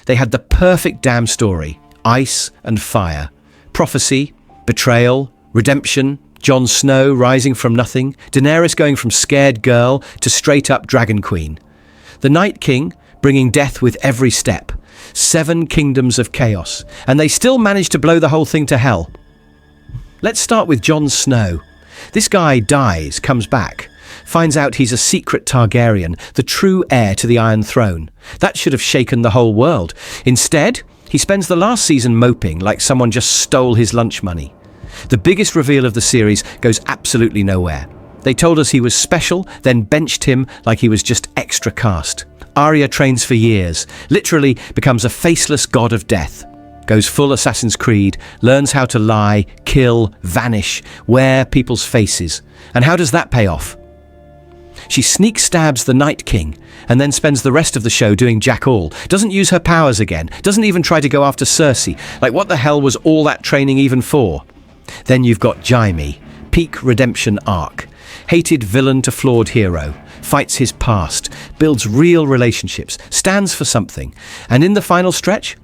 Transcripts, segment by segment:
They had the perfect damn story. Ice and fire. Prophecy, betrayal, redemption, Jon Snow rising from nothing, Daenerys going from scared girl to straight-up dragon queen. The Night King bringing death with every step. 7 kingdoms of chaos, and they still managed to blow the whole thing to hell. Let's start with Jon Snow. This guy dies, comes back, finds out he's a secret Targaryen, the true heir to the Iron Throne. That should have shaken the whole world. Instead, he spends the last season moping like someone just stole his lunch money. The biggest reveal of the series goes absolutely nowhere. They told us he was special, then benched him like he was just extra cast. Arya trains for years, literally becomes a faceless god of death. Goes full Assassin's Creed, learns how to lie, kill, vanish, wear people's faces. And how does that pay off? She sneak stabs the Night King and then spends the rest of the show doing jack all. Doesn't use her powers again, doesn't even try to go after Cersei. Like, what the hell was all that training even for? Then you've got Jaime, peak redemption arc. Hated villain to flawed hero, fights his past, builds real relationships, stands for something. And in the final stretch,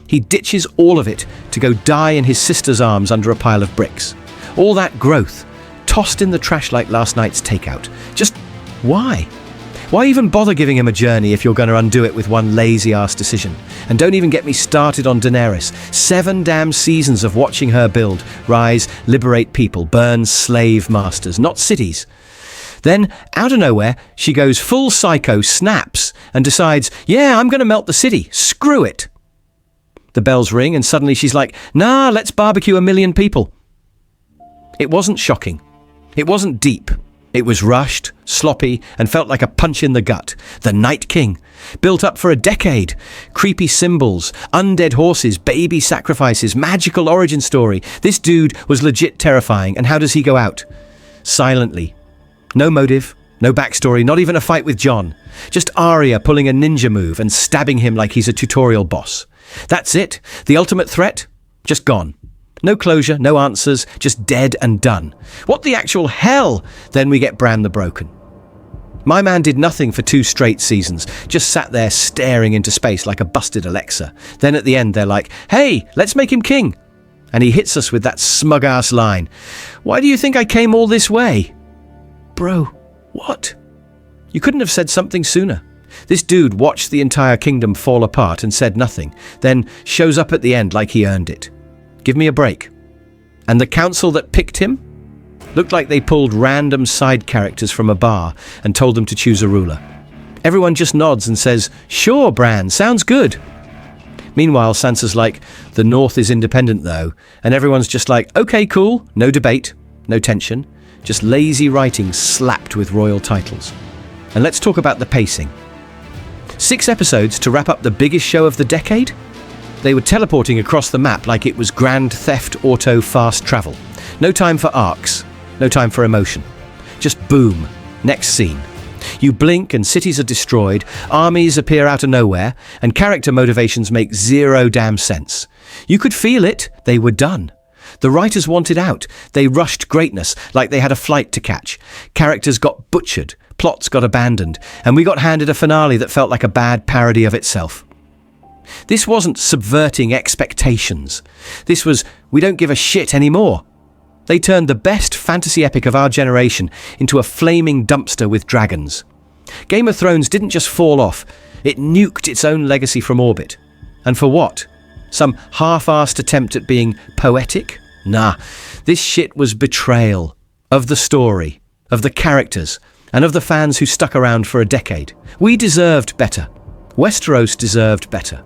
he ditches all of it to go die in his sister's arms under a pile of bricks. All that growth, tossed in the trash like last night's takeout. Just why? Why even bother giving him a journey if you're going to undo it with one lazy-ass decision? And don't even get me started on Daenerys. 7 damn seasons of watching her build, rise, liberate people, burn slave masters, not cities. Then, out of nowhere, she goes full psycho, snaps, and decides, yeah, I'm going to melt the city. Screw it. The bells ring, and suddenly she's like, nah, let's barbecue 1 million people. It wasn't shocking. It wasn't deep. It was rushed, sloppy, and felt like a punch in the gut. The Night King. Built up for a decade. Creepy symbols, undead horses, baby sacrifices, magical origin story. This dude was legit terrifying, and how does he go out? Silently. No motive, no backstory, not even a fight with Jon. Just Arya pulling a ninja move and stabbing him like he's a tutorial boss. That's it. The ultimate threat? Just gone. No closure, no answers, just dead and done. What the actual hell? Then we get Bran the Broken. My man did nothing for 2 straight seasons, just sat there staring into space like a busted Alexa. Then at the end they're like, hey, let's make him king. And he hits us with that smug-ass line. Why do you think I came all this way? Bro, what? You couldn't have said something sooner. This dude watched the entire kingdom fall apart and said nothing, then shows up at the end like he earned it. Give me a break. And the council that picked him? Looked like they pulled random side characters from a bar and told them to choose a ruler. Everyone just nods and says, sure, Bran, sounds good. Meanwhile, Sansa's like, the North is independent though, and everyone's just like, okay, cool, no debate, no tension, just lazy writing slapped with royal titles. And let's talk about the pacing. 6 episodes to wrap up the biggest show of the decade? They were teleporting across the map like it was Grand Theft Auto fast travel. No time for arcs, no time for emotion. Just boom, next scene. You blink and cities are destroyed, armies appear out of nowhere, and character motivations make 0 damn sense. You could feel it, they were done. The writers wanted out. They rushed greatness like they had a flight to catch. Characters got butchered, plots got abandoned, and we got handed a finale that felt like a bad parody of itself. This wasn't subverting expectations. This was, we don't give a shit anymore. They turned the best fantasy epic of our generation into a flaming dumpster with dragons. Game of Thrones didn't just fall off, it nuked its own legacy from orbit. And for what? Some half-assed attempt at being poetic? Nah, this shit was betrayal of the story, of the characters, and of the fans who stuck around for a decade. We deserved better. Westeros deserved better.